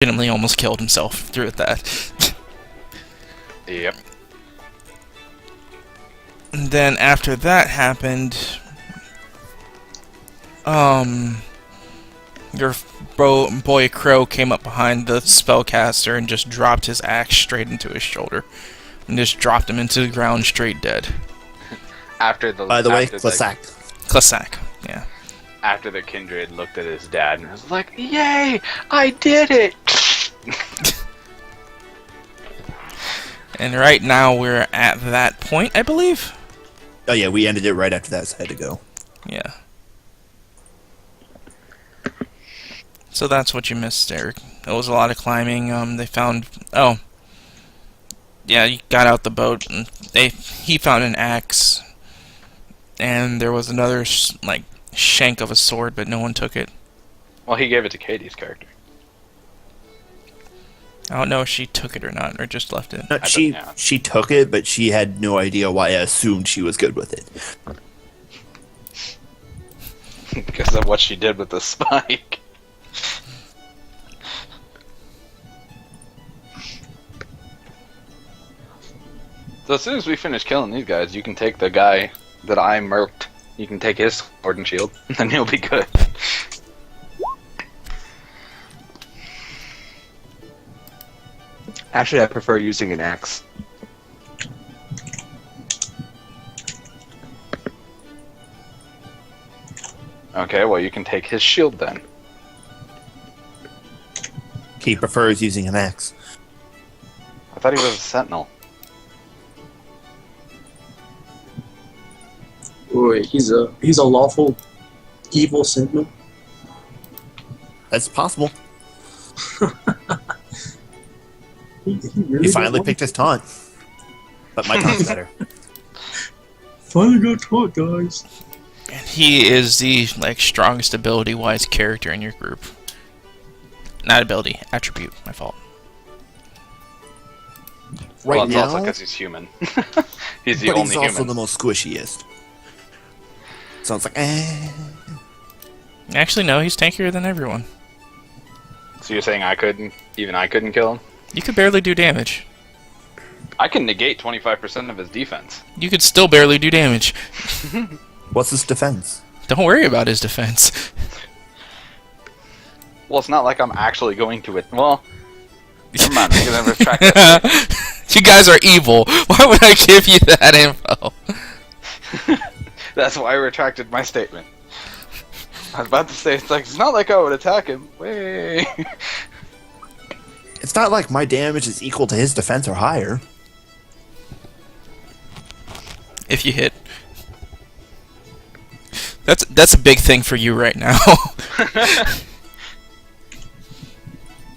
legitimately almost killed himself through that. Yep. And then after that happened, your boy Crow came up behind the spellcaster and just dropped his axe straight into his shoulder. And just dropped him into the ground straight dead. By the way, Klasak. Klasak, yeah. After the kindred looked at his dad and was like, "Yay! I did it!" And right now we're at that point, I believe. Oh yeah, we ended it right after that, so I had to go. Yeah. So that's what you missed, Eric. It was a lot of climbing. They found... Oh. Yeah, you got out the boat, and he found an axe. And there was another, like, shank of a sword, but no one took it. Well, he gave it to Katie's character. I don't know if she took it or not, or just left it. No, she took it, but she had no idea why I assumed she was good with it. Because of what she did with the spike. So as soon as we finish killing these guys, you can take the guy that I murked. You can take his sword and shield, and then he'll be good. Actually, I prefer using an axe. Okay, well you can take his shield then. He prefers using an axe. I thought he was a sentinel. Wait, he's a lawful evil sentinel. That's possible. He really He finally got picked his taunt. But my taunt's better. finally got taught, guys. And he is the, like, strongest ability-wise character in your group. Not ability, attribute, my fault. Right well, it's now, also because he's human. He's the but only he's also human. the most squishiest. So it's like, Actually, no, he's tankier than everyone. So you're saying I couldn't kill him? You could barely do damage. I can negate 25% of his defense. You could still barely do damage. What's his defense? Don't worry about his defense. Well, it's not like I'm actually going to it. Well, never mind. I'm gonna retract that. You guys are evil. Why would I give you that info? That's why I retracted my statement. I was about to say it's not like I would attack him. Way. It's not like my damage is equal to his defense or higher. If you hit. That's a big thing for you right now.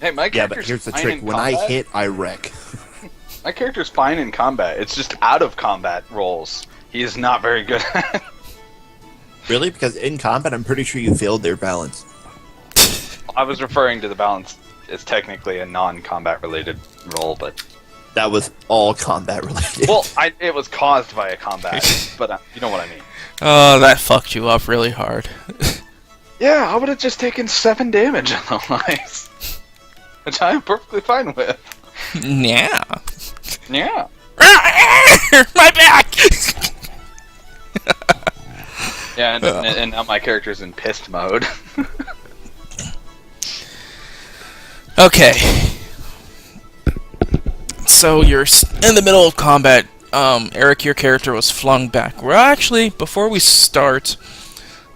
Hey, my Yeah, but character's here's the fine trick. in When I combat. hit, I wreck. My character's fine in combat. It's just out of combat rolls. He is not very good at. Really? Because in combat, I'm pretty sure you failed their balance. I was referring to the balance as technically a non-combat related roll, but That was all combat related. well, it was caused by a combat, but you know what I mean. Oh, that fucked you up really hard. Yeah, I would have just taken 7 damage otherwise, which I'm perfectly fine with. Yeah. Yeah. My back! Yeah, and now my character's in pissed mode. Okay. So you're in the middle of combat. Eric, your character was flung back. Well, actually, before we start,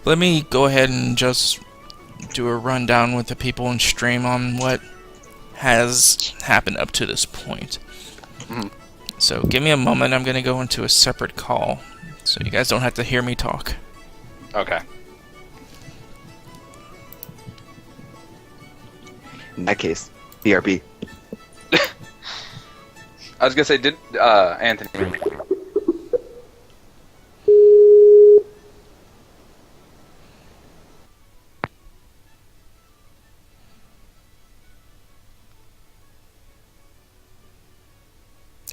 let me go ahead and just do a rundown with the people in stream on what has happened up to this point. Mhm. So give me a moment. I'm going to go into a separate call, so you guys don't have to hear me talk. Okay. In that case, BRB. I was gonna say, did Anthony?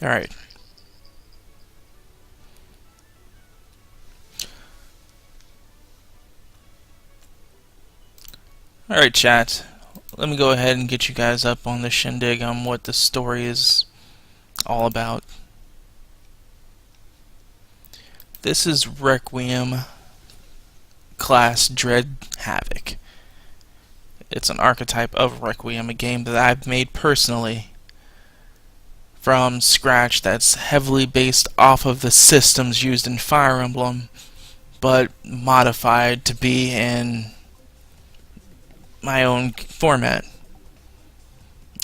All right. Alright, chat. let me go ahead and get you guys up on the shindig on what the story is all about. This is Requiem class Dread Havoc. It's an archetype of Requiem, a game that I've made personally from scratch that's heavily based off of the systems used in Fire Emblem, but modified to be in my own format.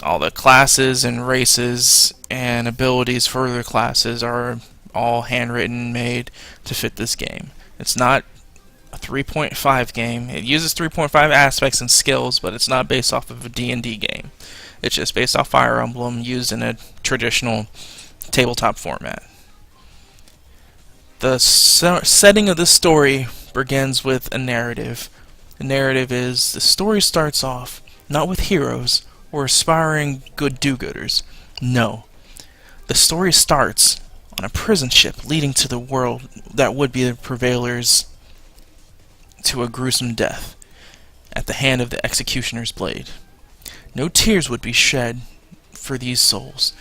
All the classes and races and abilities for the classes are all handwritten and made to fit this game. It's not a 3.5 game. It uses 3.5 aspects and skills, but it's not based off of a D&D game. It's just based off Fire Emblem used in a traditional tabletop format. The setting of the story begins with a narrative. The narrative is the story starts off not with heroes or aspiring good do-gooders. No. The story starts on a prison ship leading to the world that would be the prevailers to a gruesome death at the hand of the executioner's blade. No tears would be shed for these souls,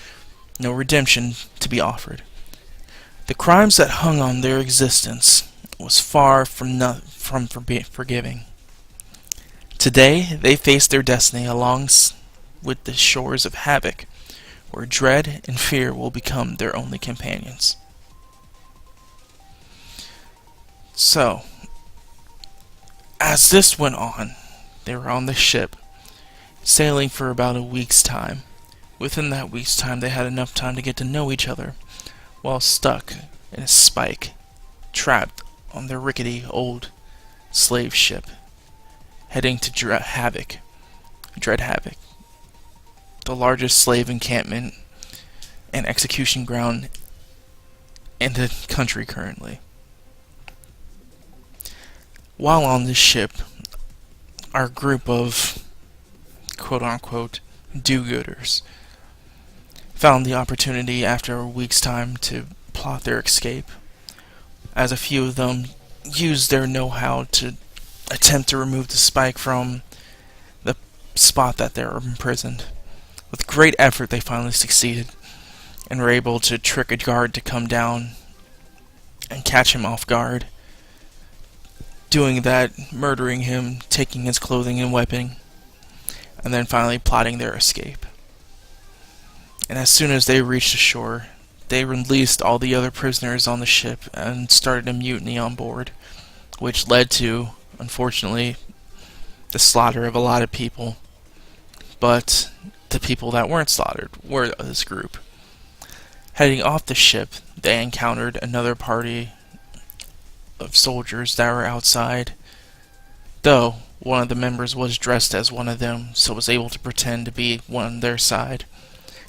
no redemption to be offered. The crimes that hung on their existence was far from forgiving. Today, they face their destiny along with the shores of Havoc, where dread and fear will become their only companions. So, as this went on, they were on the ship, sailing for about a week's time. Within that week's time, they had enough time to get to know each other, while stuck in a spike, trapped on their rickety old slave ship, heading to Dread Havoc, the largest slave encampment and execution ground in the country currently. While on this ship, our group of quote-unquote do-gooders found the opportunity after a week's time to plot their escape, as a few of them used their know-how to attempt to remove the spike from the spot that they were imprisoned. With great effort, they finally succeeded and were able to trick a guard to come down and catch him off guard. Doing that, murdering him, taking his clothing and weapon, and then finally plotting their escape. And as soon as they reached the shore, they released all the other prisoners on the ship and started a mutiny on board, which led to, unfortunately, the slaughter of a lot of people. But the people that weren't slaughtered were this group. Heading off the ship, they encountered another party of soldiers that were outside, though one of the members was dressed as one of them, so was able to pretend to be one on their side.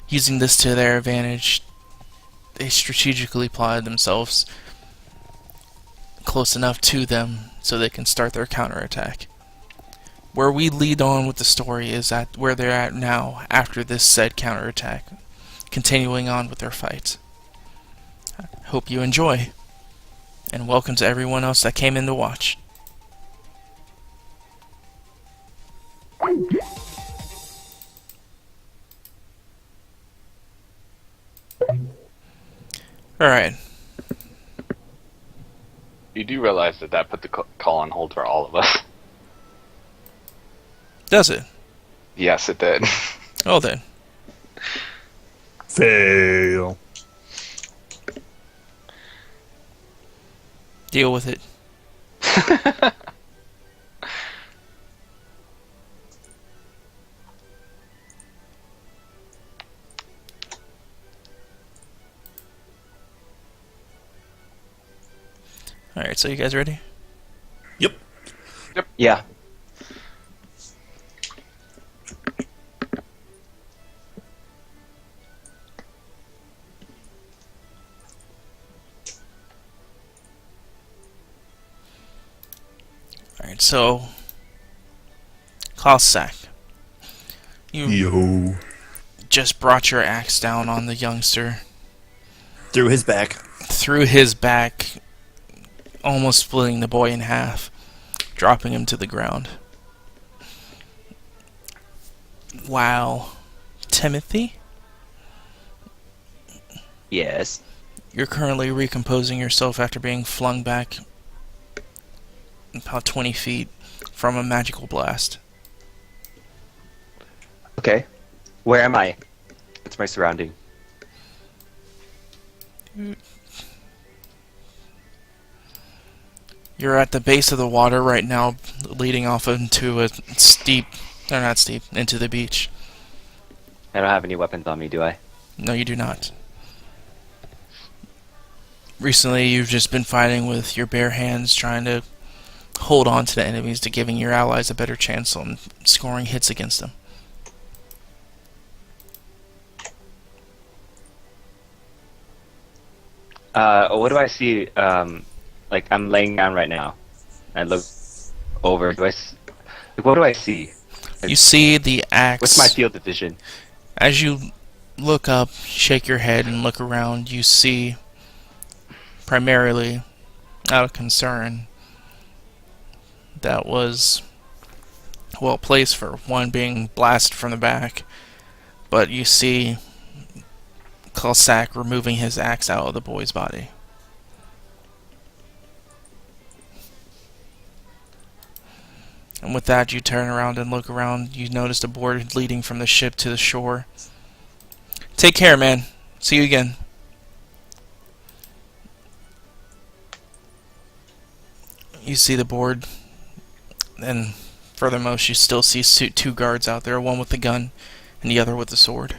Using this to their advantage, they strategically plotted themselves close enough to them so they can start their counterattack. Where we lead on with the story is at where they're at now after this said counterattack, continuing on with their fight. Hope you enjoy, and welcome to everyone else that came in to watch. Alright. You do realize that put the call on hold for all of us. Does it? Yes, it did. Oh then. Fail. Deal with it. Alright, so you guys ready? Yep. Yeah. Alright, so Cossack, you Yo. just brought your axe down on the youngster, Through his back. through his back, almost splitting the boy in half, dropping him to the ground. Wow. Timothy? Yes. You're currently recomposing yourself after being flung back about 20 feet from a magical blast. Okay. Where am I? What's my surrounding? You're at the base of the water right now, leading off into a steep, or not steep, into the beach. I don't have any weapons on me, do I? No, you do not. Recently, you've just been fighting with your bare hands, trying to hold on to the enemies to giving your allies a better chance on scoring hits against them. What do I see? Like I'm laying down right now. I look over. Like, what do I see? You see the axe. What's my field of vision? As you look up, shake your head, and look around, you see, primarily out of concern, that was well placed for one being blasted from the back, but you see Cossack removing his axe out of the boy's body. And with that, you turn around and look around. You notice a board leading from the ship to the shore. Take care, man. See you again. You see the board, and furthermost, you still see two guards out there, one with the gun and the other with the sword.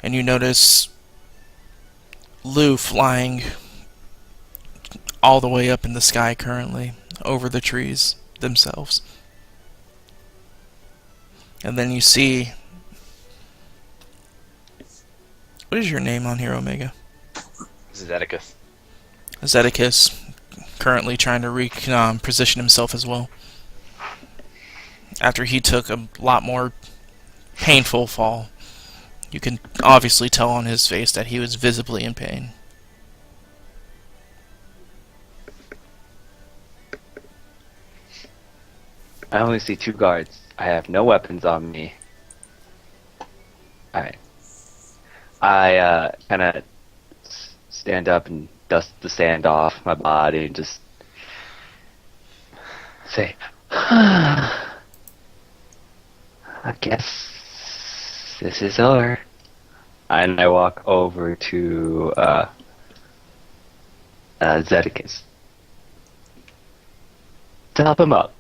And you notice Lou flying all the way up in the sky currently, over the trees themselves. And then you see... What is your name on here, Omega? Zeticus. Zeticus, currently trying to position himself as well. After he took a lot more painful fall. You can obviously tell on his face that he was visibly in pain. I only see two guards. I have no weapons on me. Alright. I kind of stand up and dust the sand off my body and just say, I guess this is over. And I walk over to Zeticus to help him up.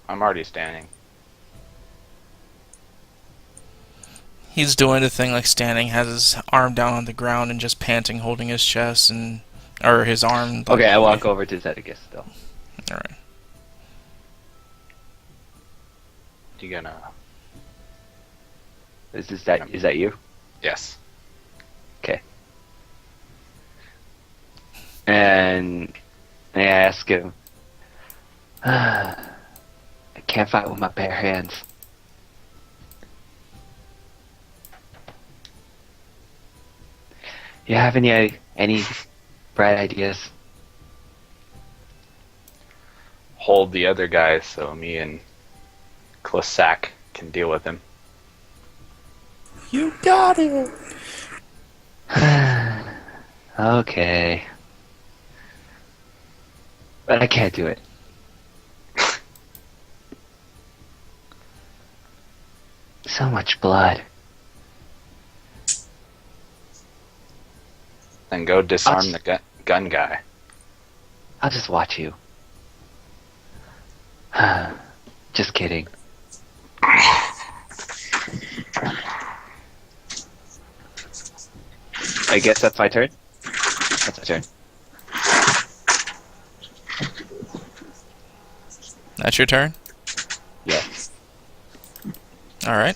I'm already standing. He's doing the thing like standing, has his arm down on the ground and just panting, holding his chest and or his arm. Like, Okay, I walk over to Zeticus still. All right. You gonna? Is that you? Yes. Okay. And I ask him, I can't fight with my bare hands. You have any bright ideas? Hold the other guy so me and Cossack can deal with him. You got it. Okay. But I can't do it. So much blood. Then go disarm the gun guy. I'll just watch you. Just kidding. I guess that's my turn. That's my turn. That's your turn? Yeah. Alright.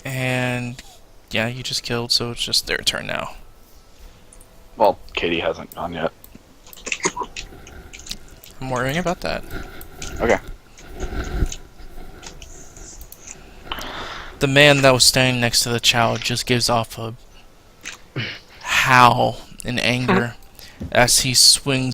And yeah, you just killed, so it's just their turn now. Well, Katie hasn't gone yet. I'm worrying about that. Okay. The man that was standing next to the child just gives off a howl in anger as he swings